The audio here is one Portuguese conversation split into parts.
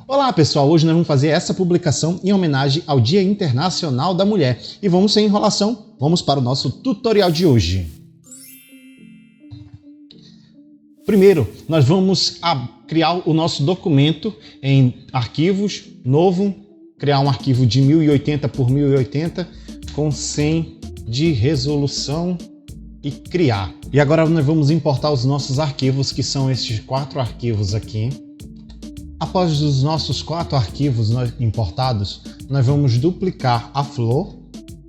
Olá pessoal, hoje nós vamos fazer essa publicação em homenagem ao Dia Internacional da Mulher. E vamos sem enrolação, vamos para o nosso tutorial de hoje. Primeiro, nós vamos criar o nosso documento em arquivos, novo, criar um arquivo de 1080 por 1080 com 100 de resolução e criar. E agora nós vamos importar os nossos arquivos, que são estes 4 arquivos aqui. Após os nossos 4 arquivos importados, nós vamos duplicar a flor,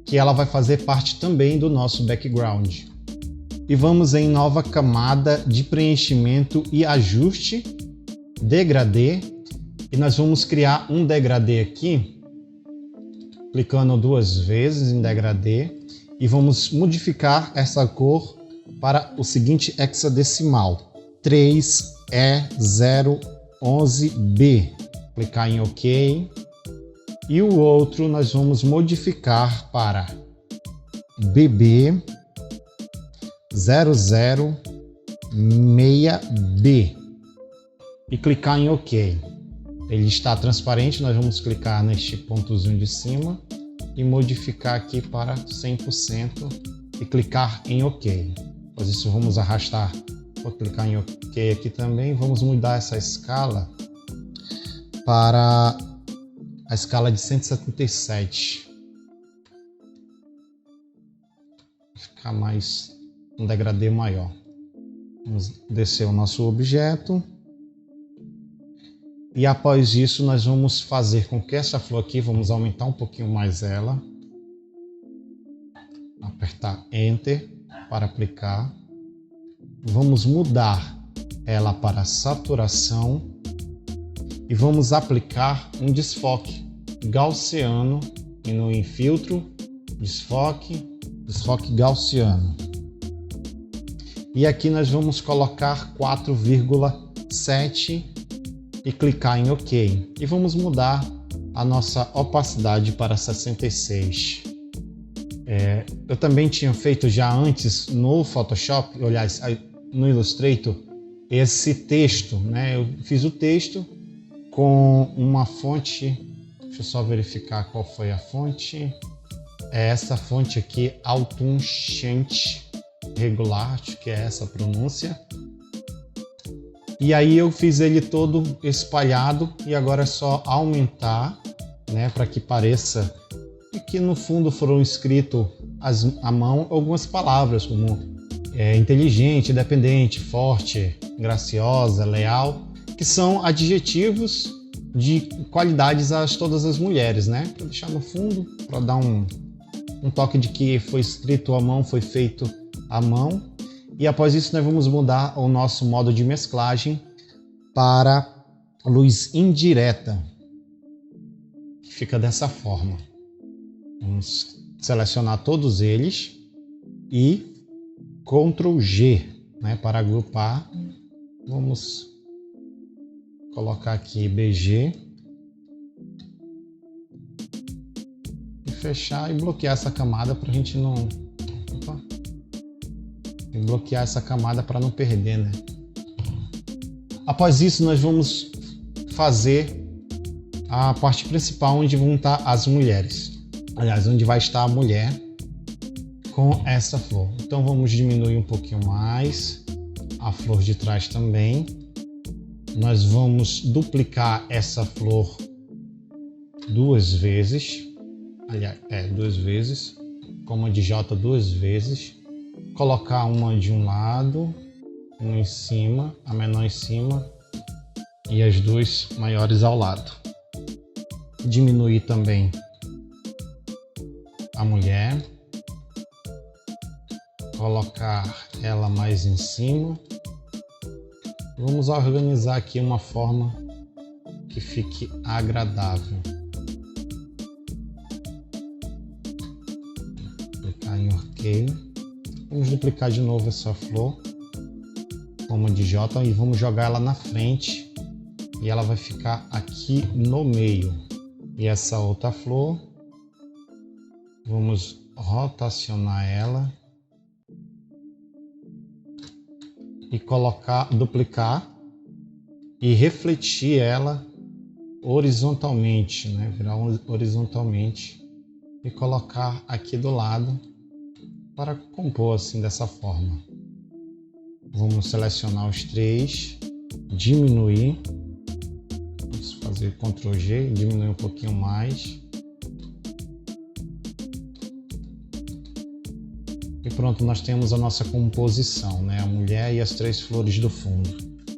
que ela vai fazer parte também do nosso background. E vamos em nova camada de preenchimento e ajuste, degradê, e nós vamos criar um degradê aqui, clicando 2 vezes em degradê, e vamos modificar essa cor para o seguinte hexadecimal, 3E011B. Clicar em OK. E o outro nós vamos modificar para BB006B e clicar em OK. Ele está transparente, nós vamos clicar neste pontozinho de cima e modificar aqui para 100% e clicar em OK. Após isso vamos arrastar, vou clicar em OK aqui também, vamos mudar essa escala para a escala de 177. Ficar mais um degradê maior. Vamos descer o nosso objeto. E após isso nós vamos fazer com que essa flor aqui, vamos aumentar um pouquinho mais ela. Apertar Enter para aplicar. Vamos mudar ela para saturação. E vamos aplicar um desfoque gaussiano e no infiltro, desfoque gaussiano. E aqui nós vamos colocar 4,7 e clicar em OK. E vamos mudar a nossa opacidade para 66. Eu também tinha feito já antes no Photoshop, aliás, no Illustrator, esse texto, né? Eu fiz o texto com uma fonte, deixa eu só verificar qual foi a fonte. É essa fonte aqui, Autumn Chant Regular, acho que é essa a pronúncia. E aí eu fiz ele todo espalhado e agora é só aumentar, né, para que pareça que no fundo foram escritos à mão algumas palavras como inteligente, independente, forte, graciosa, leal, que são adjetivos de qualidades a todas as mulheres, né? Vou deixar no fundo para dar um toque de que foi escrito à mão, foi feito à mão. E após isso nós vamos mudar o nosso modo de mesclagem para luz indireta, que fica dessa forma. Vamos selecionar todos eles e Ctrl G, né, para agrupar. Vamos colocar aqui BG e fechar e bloquear essa camada para a gente não... Opa. E bloquear essa camada para não perder, né? Após isso nós vamos fazer a parte principal onde vão estar as mulheres. Aliás, onde vai estar a mulher com essa flor. Então vamos diminuir um pouquinho mais a flor de trás também. Nós vamos duplicar essa flor 2 vezes. Aliás, 2 vezes. Coma de J 2 vezes. Colocar uma de um lado, uma em cima, a menor em cima e as 2 maiores ao lado. Diminuir também a mulher, colocar ela mais em cima. Vamos organizar aqui uma forma que fique agradável. Clicar em OK. Vamos duplicar de novo essa flor, forma de J, e vamos jogar ela na frente e ela vai ficar aqui no meio. E essa outra flor, vamos rotacionar ela e duplicar e refletir ela horizontalmente, né? Virar horizontalmente e colocar aqui do lado para compor assim dessa forma. Vamos selecionar os três, diminuir, vamos fazer Ctrl G, diminuir um pouquinho mais. E pronto, nós temos a nossa composição, né? A mulher e as três flores do fundo.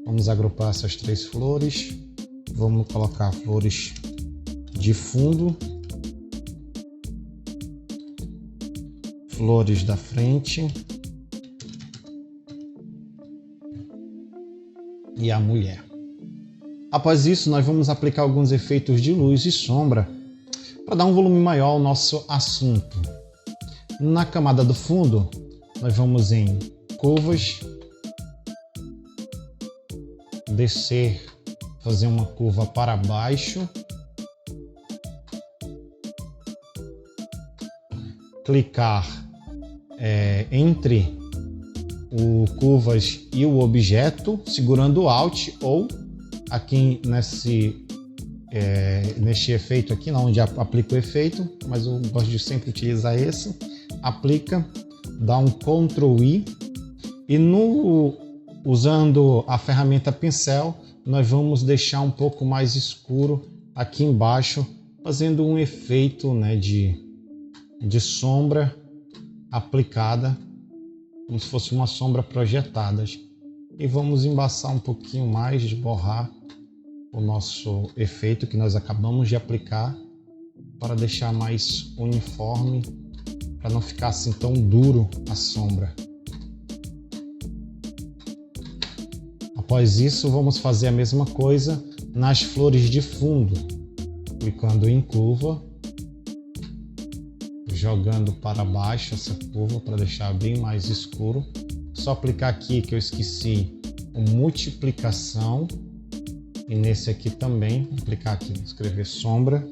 Vamos agrupar essas três flores, vamos colocar flores de fundo, flores da frente e a mulher. Após isso, nós vamos aplicar alguns efeitos de luz e sombra para dar um volume maior ao nosso assunto. Na camada do fundo, nós vamos em curvas, descer, fazer uma curva para baixo, clicar entre o curvas e o objeto, segurando o Alt, ou aqui neste efeito aqui, onde aplica o efeito, mas eu gosto de sempre utilizar esse. Aplica, dá um Ctrl I e usando a ferramenta pincel, nós vamos deixar um pouco mais escuro aqui embaixo, fazendo um efeito, né, de sombra aplicada, como se fosse uma sombra projetada. E vamos embaçar um pouquinho mais, de borrar o nosso efeito que nós acabamos de aplicar, para deixar mais uniforme, para não ficar assim tão duro a sombra. Após isso, vamos fazer a mesma coisa nas flores de fundo, clicando em curva, jogando para baixo essa curva para deixar bem mais escuro. Só aplicar aqui que eu esqueci o multiplicação, e nesse aqui também aplicar aqui, escrever sombra.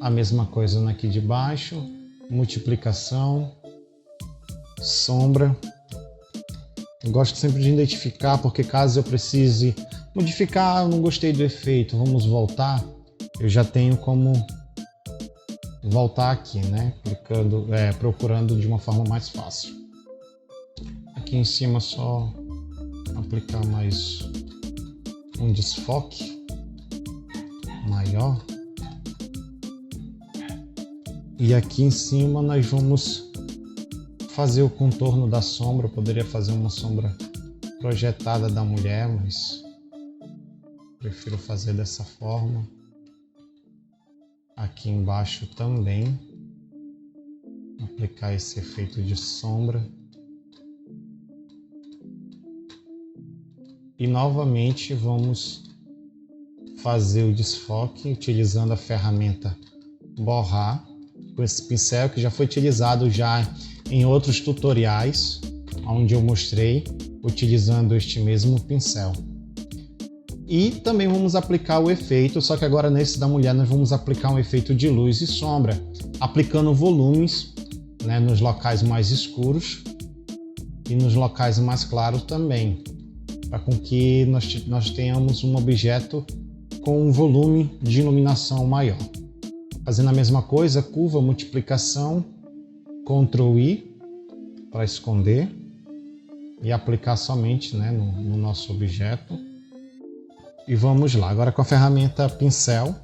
A mesma coisa aqui de baixo, multiplicação, sombra. Eu gosto sempre de identificar, porque caso eu precise modificar, eu não gostei do efeito, vamos voltar, eu já tenho como voltar aqui, né? Clicando, procurando de uma forma mais fácil. Aqui em cima só aplicar mais um desfoque maior. E aqui em cima nós vamos fazer o contorno da sombra. Eu poderia fazer uma sombra projetada da mulher, mas prefiro fazer dessa forma. Aqui embaixo também aplicar esse efeito de sombra. E novamente vamos fazer o desfoque utilizando a ferramenta borrar, com esse pincel que já foi utilizado já em outros tutoriais, onde eu mostrei utilizando este mesmo pincel. E também vamos aplicar o efeito, só que agora nesse da mulher nós vamos aplicar um efeito de luz e sombra, aplicando volumes, né, nos locais mais escuros e nos locais mais claros também, para com que nós tenhamos um objeto com um volume de iluminação maior. Fazendo a mesma coisa, curva, multiplicação, Ctrl I para esconder e aplicar somente, né, no nosso objeto. E vamos lá, agora com a ferramenta pincel,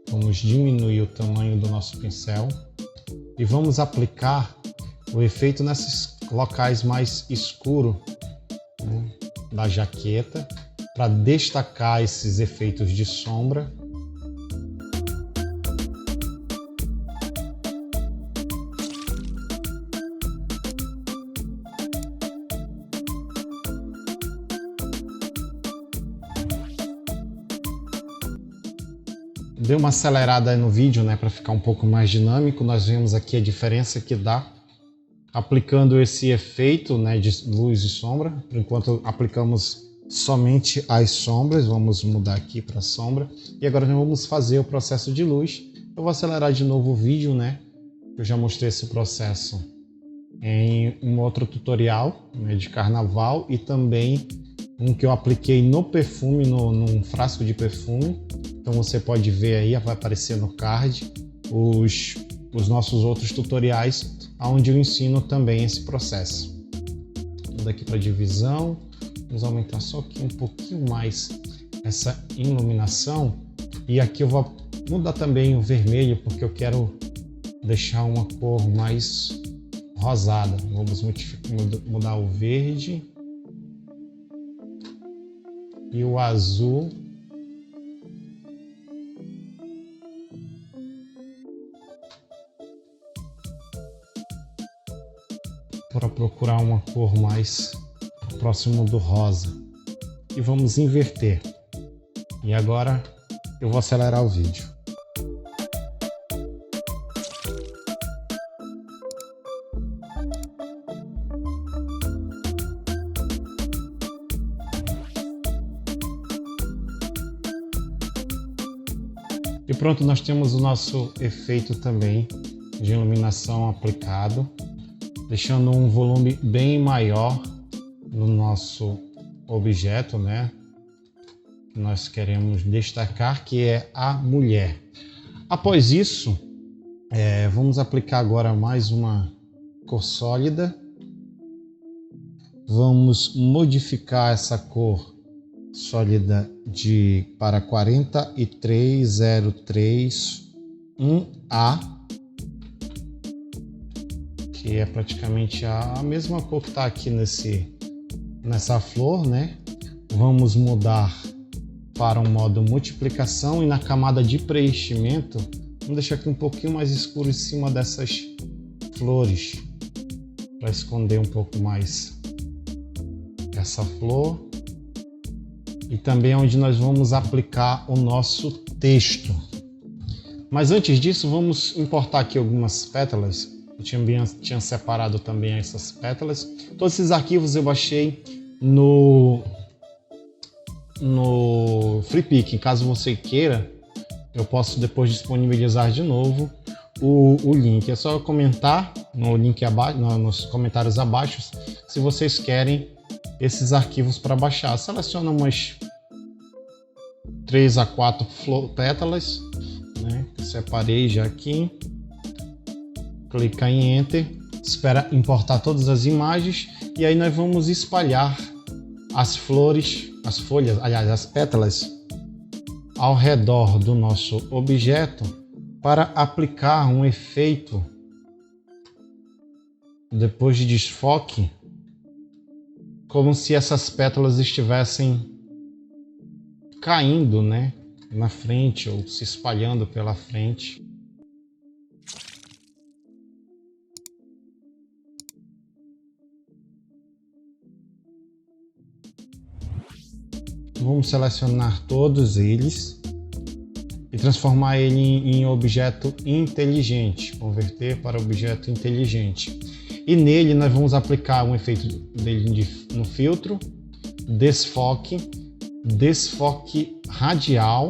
vamos diminuir o tamanho do nosso pincel e vamos aplicar o efeito nesses locais mais escuros, né, da jaqueta, para destacar esses efeitos de sombra. Dei uma acelerada aí no vídeo, né, para ficar um pouco mais dinâmico. Nós vemos aqui a diferença que dá aplicando esse efeito, né, de luz e sombra. Por enquanto aplicamos somente as sombras, vamos mudar aqui para sombra. E agora nós vamos fazer o processo de luz. Eu vou acelerar de novo o vídeo, né? Eu já mostrei esse processo em um outro tutorial, né, de carnaval, e também um que eu apliquei no perfume, num frasco de perfume. Então você pode ver aí, vai aparecer no card, os nossos outros tutoriais, onde eu ensino também esse processo. Vamos aqui para divisão, vamos aumentar só aqui um pouquinho mais essa iluminação. E aqui eu vou mudar também o vermelho, porque eu quero deixar uma cor mais rosada. Vamos mudar o verde e o azul. Para procurar uma cor mais próximo do rosa. E vamos inverter. E agora eu vou acelerar o vídeo. E pronto, nós temos o nosso efeito também de iluminação aplicado, deixando um volume bem maior no nosso objeto, né? Que nós queremos destacar, que é a mulher. Após isso, vamos aplicar agora mais uma cor sólida. Vamos modificar essa cor sólida para 43031A, que é praticamente a mesma cor que está aqui nessa flor, né? Vamos mudar para um modo multiplicação, e na camada de preenchimento vamos deixar aqui um pouquinho mais escuro em cima dessas flores, para esconder um pouco mais essa flor. E também é onde nós vamos aplicar o nosso texto. Mas antes disso, vamos importar aqui algumas pétalas. Eu tinha separado também essas pétalas. Todos esses arquivos eu baixei no FreePic. Caso você queira, eu posso depois disponibilizar de novo o link. É só comentar no link abaixo, nos comentários abaixo, se vocês querem esses arquivos para baixar. Seleciona umas 3 a 4 pétalas, né? Separei já aqui. Clica em Enter, espera importar todas as imagens, e aí nós vamos espalhar as flores, as folhas, aliás, as pétalas ao redor do nosso objeto para aplicar um efeito depois de desfoque, como se essas pétalas estivessem caindo, né, na frente ou se espalhando pela frente. Vamos selecionar todos eles e transformar ele em objeto inteligente, converter para objeto inteligente. E nele nós vamos aplicar um efeito dele no filtro, desfoque radial.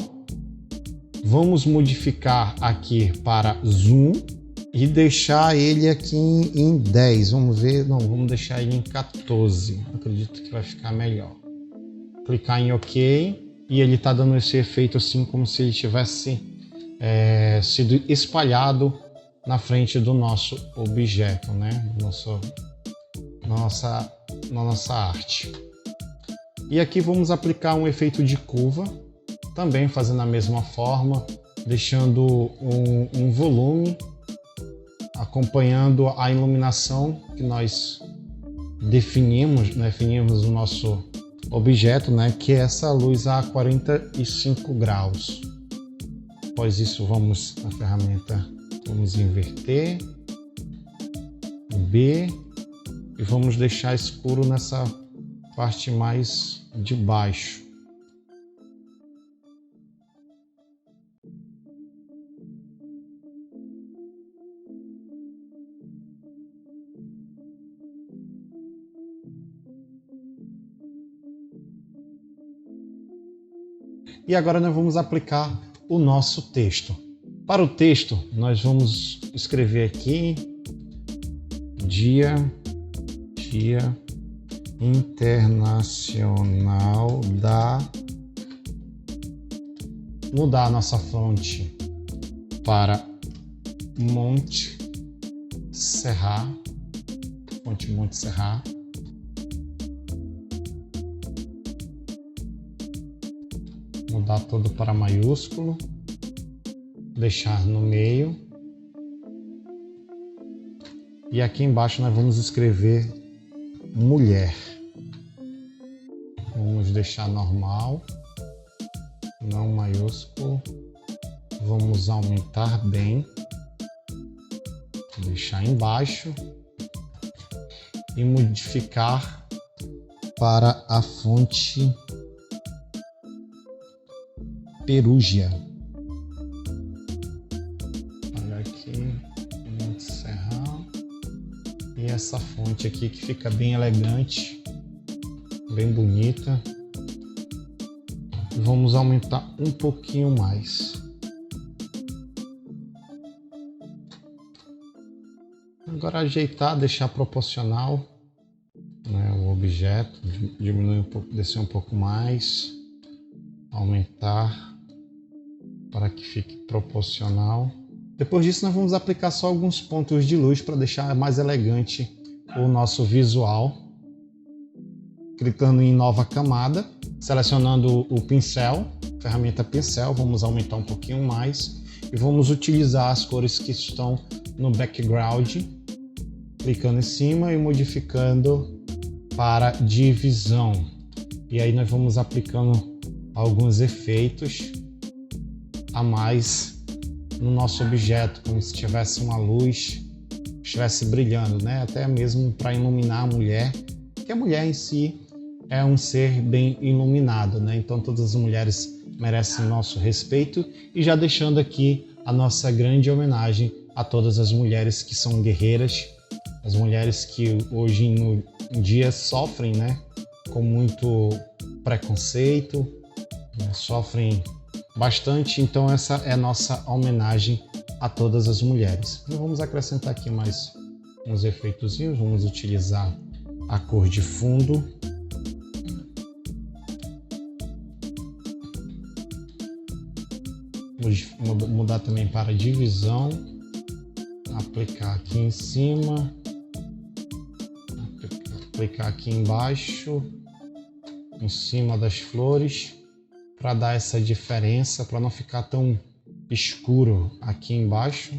Vamos modificar aqui para zoom e deixar ele aqui em 10. Vamos ver, não, vamos deixar ele em 14. Acredito que vai ficar melhor. Clicar em OK e ele está dando esse efeito assim, como se ele tivesse sido espalhado na frente do nosso objeto, né? Na nossa arte. E aqui vamos aplicar um efeito de curva, também fazendo a mesma forma, deixando um volume, acompanhando a iluminação que nós definimos o nosso objeto, né, que é essa luz a 45 graus. Após isso, vamos na ferramenta, vamos inverter B e vamos deixar escuro nessa parte mais de baixo. E agora nós vamos aplicar o nosso texto. Para o texto, nós vamos escrever aqui, Dia Internacional da... Mudar a nossa fonte para Monte Serrat, fonte Monte Serrat. Mudar tudo para maiúsculo, deixar no meio. E aqui embaixo nós vamos escrever mulher. Vamos deixar normal, não maiúsculo. Vamos aumentar bem, deixar embaixo e modificar para a fonte Perugia. Olha aqui, Monte Serrat. E essa fonte aqui que fica bem elegante, bem bonita. Vamos aumentar um pouquinho mais. Agora ajeitar, deixar proporcional, né, o objeto, diminuir um pouco, descer um pouco mais, aumentar para que fique proporcional. Depois disso nós vamos aplicar só alguns pontos de luz para deixar mais elegante o nosso visual. Clicando em nova camada, selecionando o pincel, ferramenta pincel, vamos aumentar um pouquinho mais e vamos utilizar as cores que estão no background, clicando em cima e modificando para divisão. E aí nós vamos aplicando alguns efeitos a mais no nosso objeto, como se tivesse uma luz, estivesse brilhando, né? Até mesmo para iluminar a mulher, que a mulher em si é um ser bem iluminado, né? Então todas as mulheres merecem nosso respeito, e já deixando aqui a nossa grande homenagem a todas as mulheres que são guerreiras, as mulheres que hoje em dia sofrem, né, com muito preconceito, né, sofrem bastante. Então essa é a nossa homenagem a todas as mulheres. Então, vamos acrescentar aqui mais uns efeitozinhos. Vamos utilizar a cor de fundo. Vou mudar também para divisão. Aplicar aqui em cima. Aplicar aqui embaixo. Em cima das flores. Para dar essa diferença, para não ficar tão escuro aqui embaixo,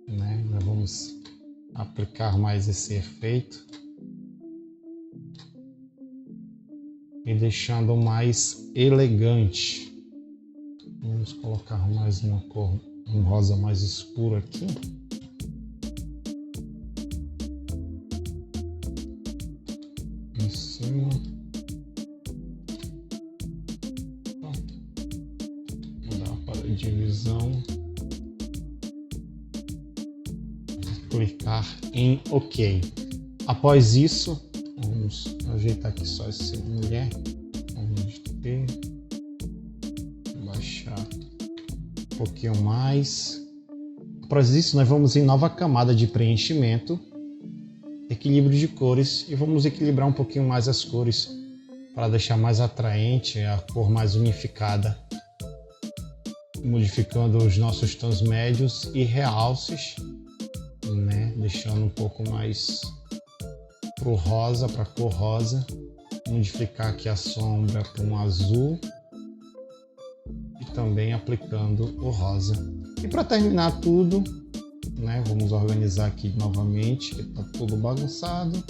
né? Nós vamos aplicar mais esse efeito e deixando mais elegante. Vamos colocar mais uma cor, um rosa mais escuro aqui. Em cima. Divisão, clicar em OK. Após isso, vamos ajeitar aqui só esse mulher, vamos ter, baixar um pouquinho mais. Após isso, nós vamos em nova camada de preenchimento, equilíbrio de cores, e vamos equilibrar um pouquinho mais as cores para deixar mais atraente, a cor mais unificada, modificando os nossos tons médios e realces, né? Deixando um pouco mais pro rosa, para cor rosa, modificar aqui a sombra para um azul e também aplicando o rosa. E para terminar tudo, né? Vamos organizar aqui novamente, que está tudo bagunçado.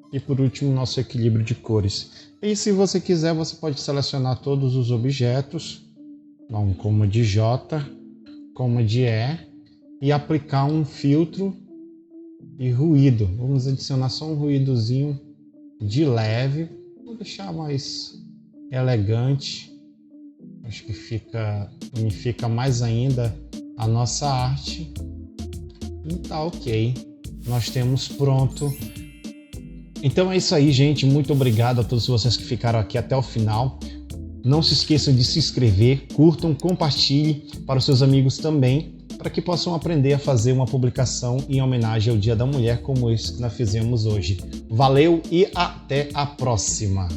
E por último, nosso equilíbrio de cores. E se você quiser, você pode selecionar todos os objetos, como de J, como de E, e aplicar um filtro e ruído. Vamos adicionar só um ruídozinho de leve, vou deixar mais elegante. Acho que unifica mais ainda a nossa arte. E tá ok. Nós temos pronto Então é isso aí, gente. Muito obrigado a todos vocês que ficaram aqui até o final. Não se esqueçam de se inscrever, curtam, compartilhem para os seus amigos também, para que possam aprender a fazer uma publicação em homenagem ao Dia da Mulher como esse que nós fizemos hoje. Valeu e até a próxima!